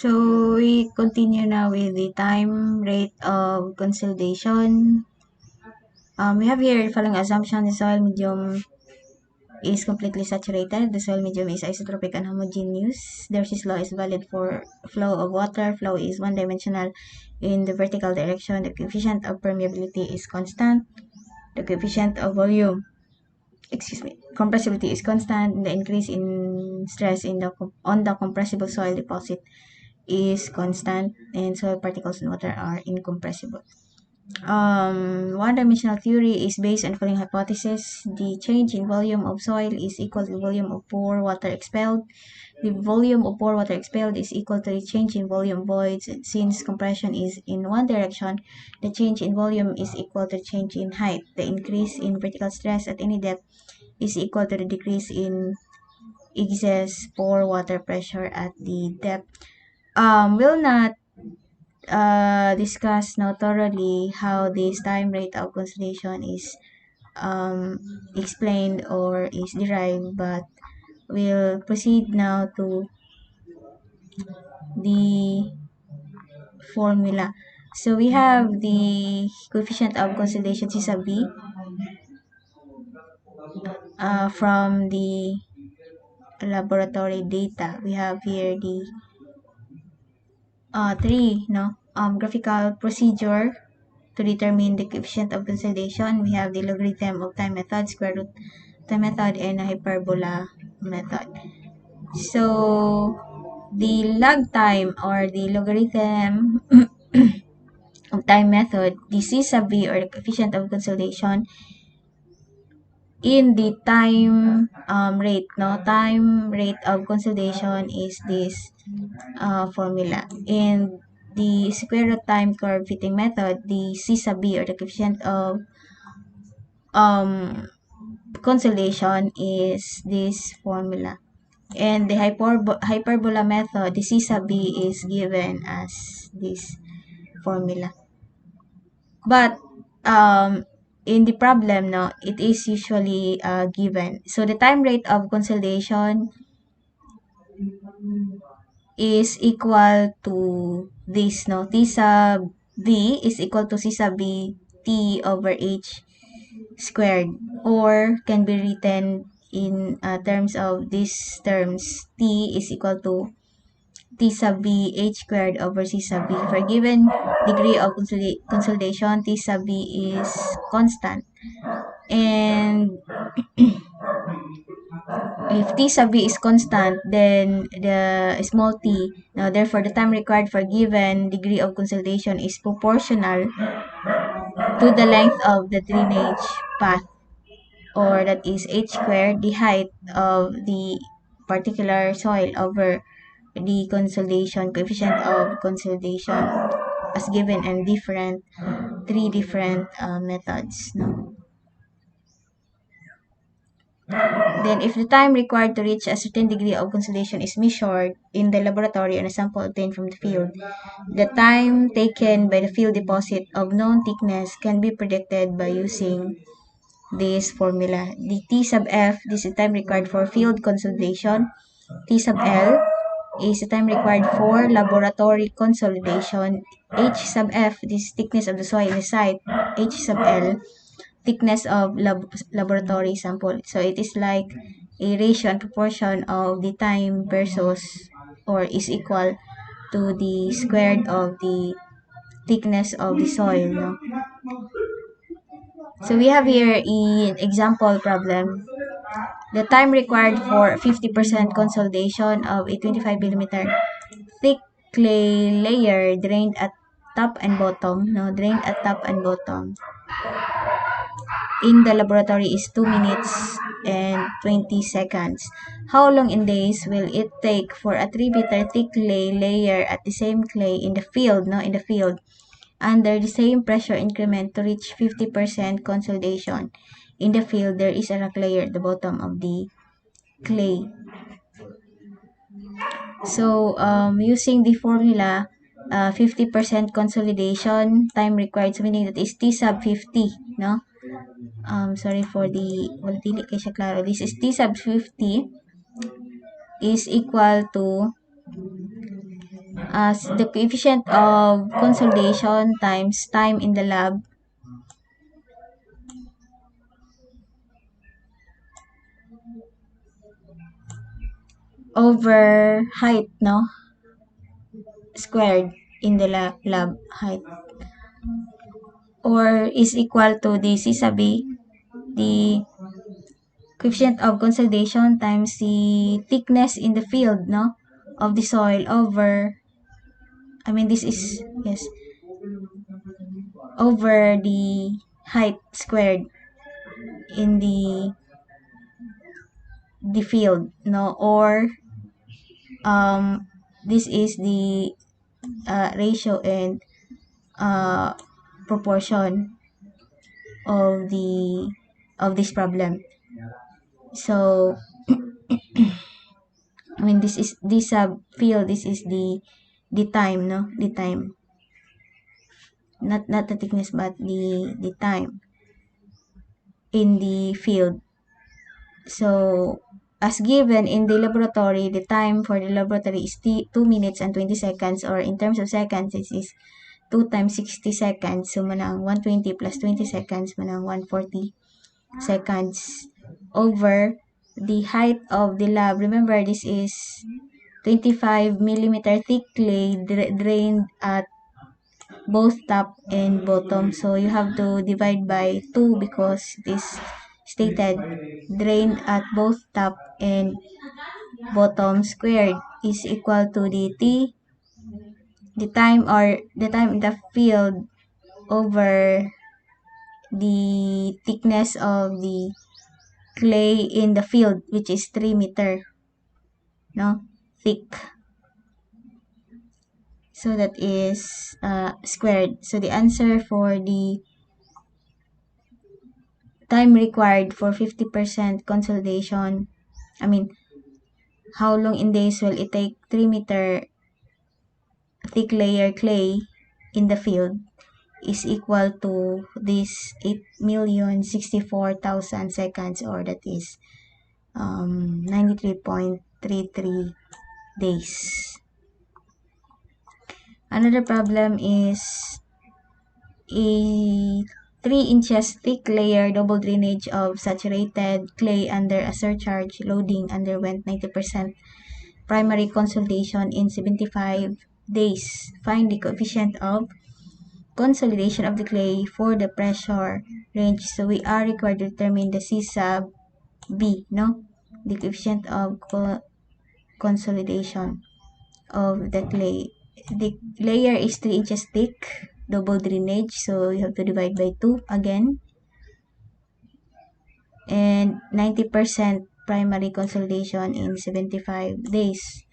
So we continue now with the time rate of consolidation. We have here the following assumption: the soil medium is completely saturated. The soil medium is isotropic and homogeneous. Darcy's law is valid for flow of water. Flow is one-dimensional in the vertical direction. The coefficient of permeability is constant. The coefficient of compressibility is constant. The increase in stress on the compressible soil deposit is constant, and soil particles in water are incompressible. One-dimensional theory is based on the following hypothesis: the change in volume of soil is equal to the volume of pore water expelled. The volume of pore water expelled is equal to the change in volume voids. Since compression is in one direction, the change in volume is equal to the change in height. The increase in vertical stress at any depth is equal to the decrease in excess pore water pressure at the depth. Will not discuss now thoroughly how this time rate of consolidation is explained or is derived, but we'll proceed now to the formula. So we have the coefficient of consolidation C sub B from the laboratory data. We have here the three graphical procedure to determine the coefficient of consolidation. We have the logarithm of time method, square root time method, and a hyperbola method. So the log time or the logarithm of time method, the C sub V or the coefficient of consolidation in the time rate. Time rate of consolidation is this formula. In the square root time curve fitting method, the C sub B or the coefficient of consolidation is this formula. And the hyperbola method, the C sub B is given as this formula. But in the problem, it is usually given. So the time rate of consolidation is equal to this, T sub B is equal to C sub B T over H squared, or can be written in terms of these terms. T is equal to T sub B H squared over C sub B. For given degree of consolidation, T sub B is constant. And if T sub B is constant, then the small t, now therefore the time required for given degree of consolidation is proportional to the length of the drainage path, or that is H squared, the height of the particular soil over the consolidation, coefficient of consolidation, as given in three different methods. Then, if the time required to reach a certain degree of consolidation is measured in the laboratory on a sample obtained from the field, the time taken by the field deposit of known thickness can be predicted by using this formula. The T sub F, this is the time required for field consolidation. T sub L is the time required for laboratory consolidation. H sub F, this is thickness of the soil in the site. H sub L, thickness of laboratory sample. So it is like a ratio and proportion of the time versus, or is equal to the squared of the thickness of the soil. So we have here an example problem. The time required for 50% consolidation of a 25 millimeter thick clay layer drained at top and bottom, drained at top and bottom in the laboratory is 2 minutes and 20 seconds. How long in days will it take for a 3-meter thick clay layer at the same clay in the field, under the same pressure increment to reach 50% consolidation? In the field, there is a rock layer at the bottom of the clay. So, using the formula, 50% consolidation, time required, so meaning that is T sub 50, sorry for the dili kay siya klaro. This is T sub 50 is equal to as the coefficient of consolidation times time in the lab over height, no? Squared in the lab height, or is equal to the C sub B, the coefficient of consolidation times the thickness in the field, no? Of the soil over, I mean, this is, yes, over the height squared in the field, no? Or this is the ratio and uh, proportion of the of this problem. So I mean, this is this field, this is the time, no? The time, not the thickness, but the time in the field. So as given in the laboratory, the time for the laboratory is 2 minutes and 20 seconds, or in terms of seconds, this is 2 times 60 seconds. So manang 120 plus 20 seconds, manang 140 seconds, over the height of the lab. Remember, this is 25 millimeter thick clay drained at both top and bottom. So you have to divide by 2 because this stated drained at both top and bottom squared is equal to the time, or the time in the field over the thickness of the clay in the field, which is 3 meter, no, thick. So that is squared. So the answer for the time required for 50% consolidation, I mean, how long in days will it take 3 meter thick layer clay in the field, is equal to this 8,064,000 seconds, or that is 93.33 days. Another problem is a 3 inches thick layer double drainage of saturated clay under a surcharge loading underwent 90% primary consolidation in 75 days. Find the coefficient of consolidation of the clay for the pressure range. So we are required to determine the C sub B, no? The coefficient of consolidation of the clay. The layer is 3 inches thick, double drainage, so you have to divide by 2 again. And 90% primary consolidation in 75 days.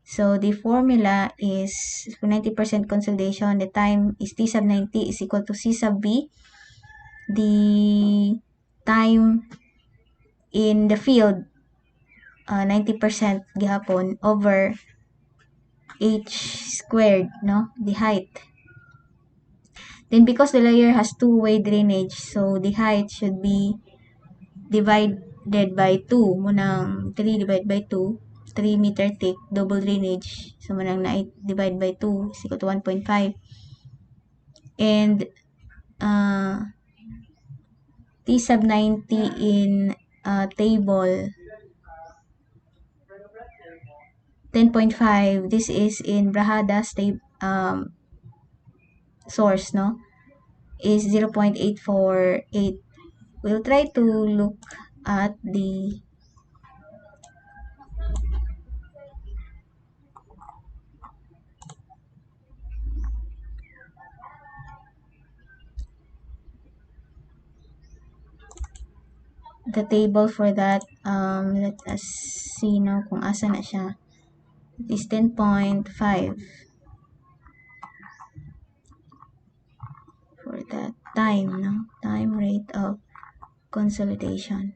So the formula is for 90% consolidation, the time is T sub 90 is equal to C sub B. The time in the field, 90% gihapon, over h squared, no? The height. Then because the layer has two-way drainage, so the height should be divided by 2. Munang 3 divided by 2, 3 meter thick, double drainage. So munang na divide by 2 is equal to 1.5. And T sub 90 in table 10.5, this is in Brahada's source, no? Is 0.848. We'll try to look at the table for that. Let us see no kung asa na siya. It is 10.5 for that time, no? Time rate of consolidation.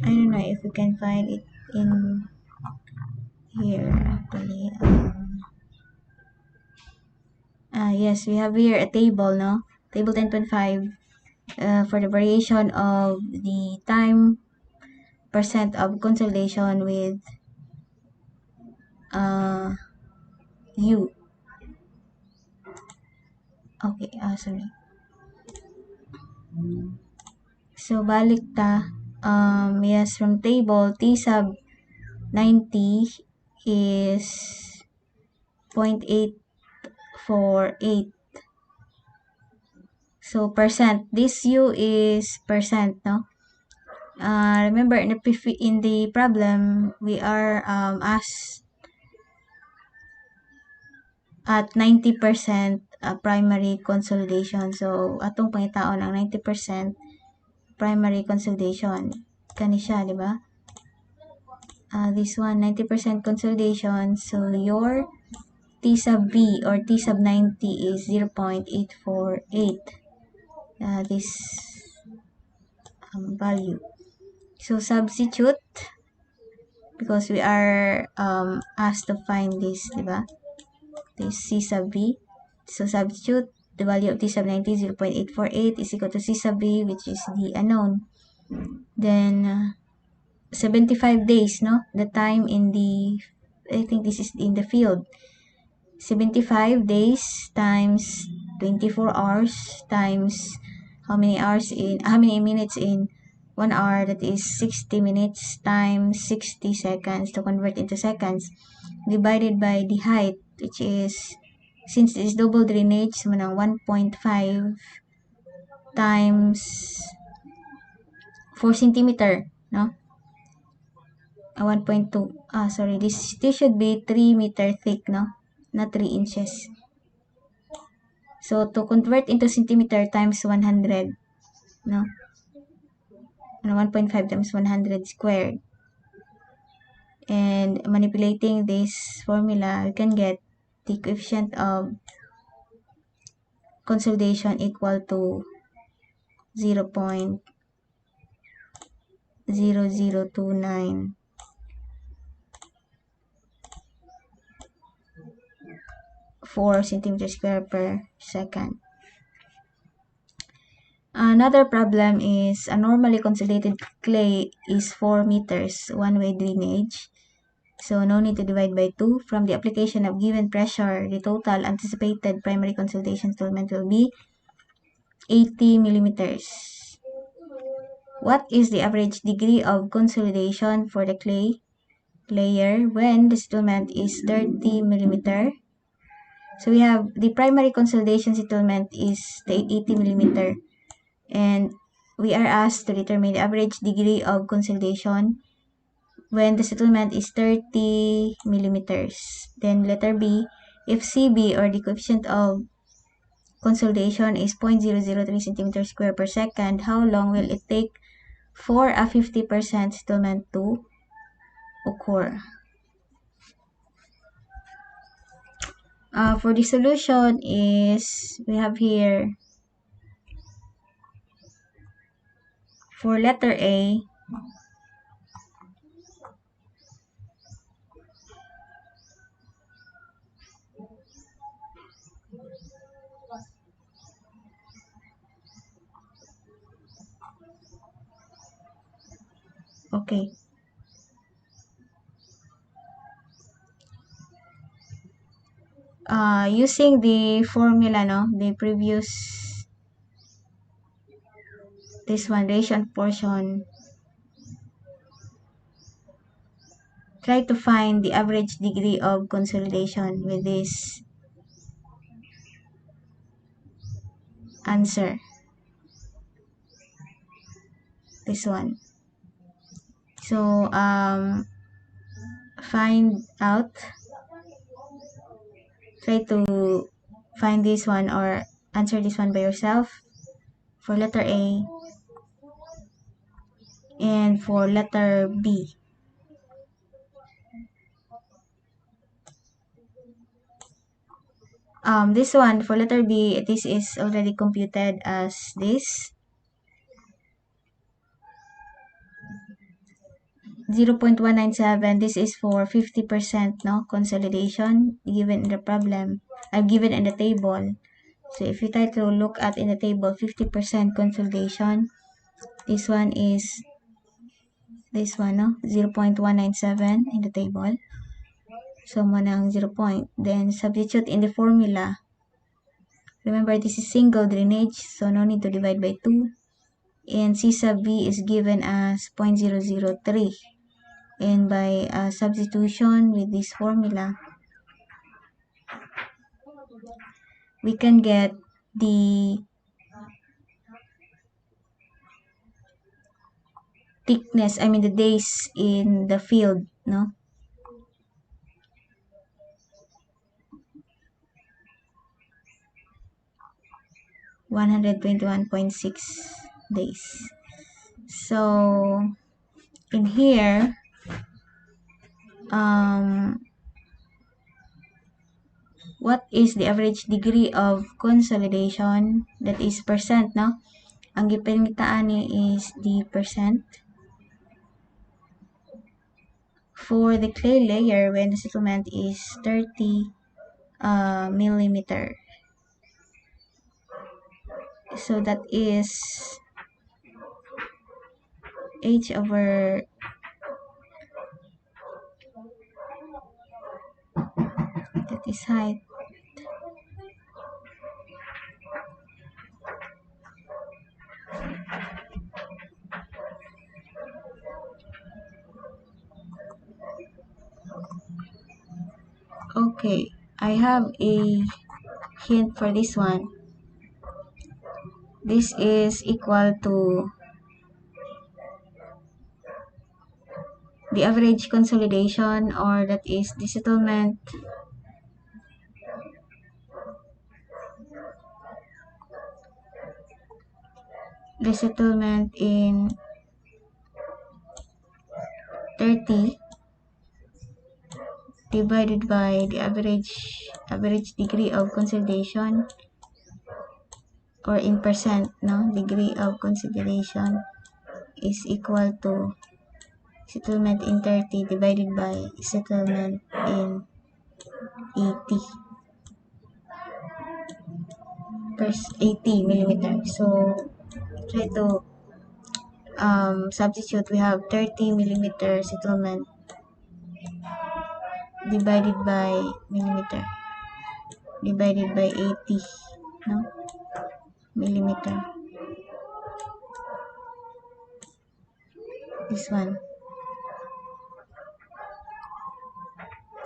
I don't know if we can find it in here actually. Yes, we have here a table, no? Table 10.5 for the variation of the time percent of consolidation with U. Okay, sorry. So, balik ta. Yes, from table, T sub 90 is 0.848. So, percent. This U is percent, no? Remember, in the problem, we are asked at 90% primary consolidation. So, atong pangitaon ang 90% primary consolidation. Kani siya, di ba? This one, 90% consolidation. So, your T sub B or T sub 90 is 0.848. This value. So, substitute because we are asked to find this, di ba? This C sub B. So, substitute the value of T sub 90, 0.848 is equal to C sub B, which is the unknown. Then, 75 days, no? The time in the, I think this is in the field. 75 days times 24 hours times how many minutes in 1 hour, that is 60 minutes times 60 seconds to convert into seconds, divided by the height, which is, since it is double drainage, so manang 1.5 times 4 centimeter, no? 1.2. Sorry, this should be 3 meter thick, no? Not 3 inches. So, to convert into centimeter times 100, no? 1.5 times 100 squared. And manipulating this formula, we can get the coefficient of consolidation equal to 0.0029 4 centimeter square per second. Another problem is a normally consolidated clay is 4 meters one-way drainage. So, no need to divide by 2. From the application of given pressure, the total anticipated primary consolidation settlement will be 80 millimeters. What is the average degree of consolidation for the clay layer when the settlement is 30 millimeter? So, we have the primary consolidation settlement is the 80 millimeter. And we are asked to determine the average degree of consolidation when the settlement is 30 millimeters. Then letter B, if CB or the coefficient of consolidation is 0.003 centimeters square per second, how long will it take for a 50% settlement to occur? For the solution is, we have here, for letter A, okay. Using the formula, no, the previous, this one, ratio and portion, try to find the average degree of consolidation with this answer. This one. So, find out, try to find this one or answer this one by yourself for letter A and for letter B. This one for letter B, this is already computed as this 0.197. This is for 50%, no, consolidation given in the problem. I've given in the table. So if you try to look at in the table 50% consolidation, this one is this one, no? 0.197 in the table. So mo ng 0 point. Then substitute in the formula. Remember, this is single drainage, so no need to divide by 2. And C sub B is given as 0.003. And by substitution with this formula, we can get the thickness, I mean the days in the field, no? (121.6 days. So in here, what is the average degree of consolidation? That is percent, no? Ang gipinitaan ni is the percent. For the clay layer, when the settlement is 30 millimeter. So that is h over that is height. Okay, I have a hint for this one. This is equal to the average consolidation, or that is the settlement in 30 divided by the average degree of consolidation, or in percent, no? Degree of consolidation is equal to settlement in 30 divided by settlement in 80 per 80 millimeter. So try to substitute. We have 30 millimeter settlement divided by millimeter divided by 80, no? Millimeter. This one.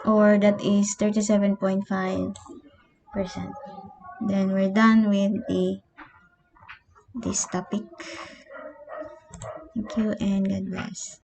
Or that is 37.5%. Then we're done with this topic. Thank you and God bless.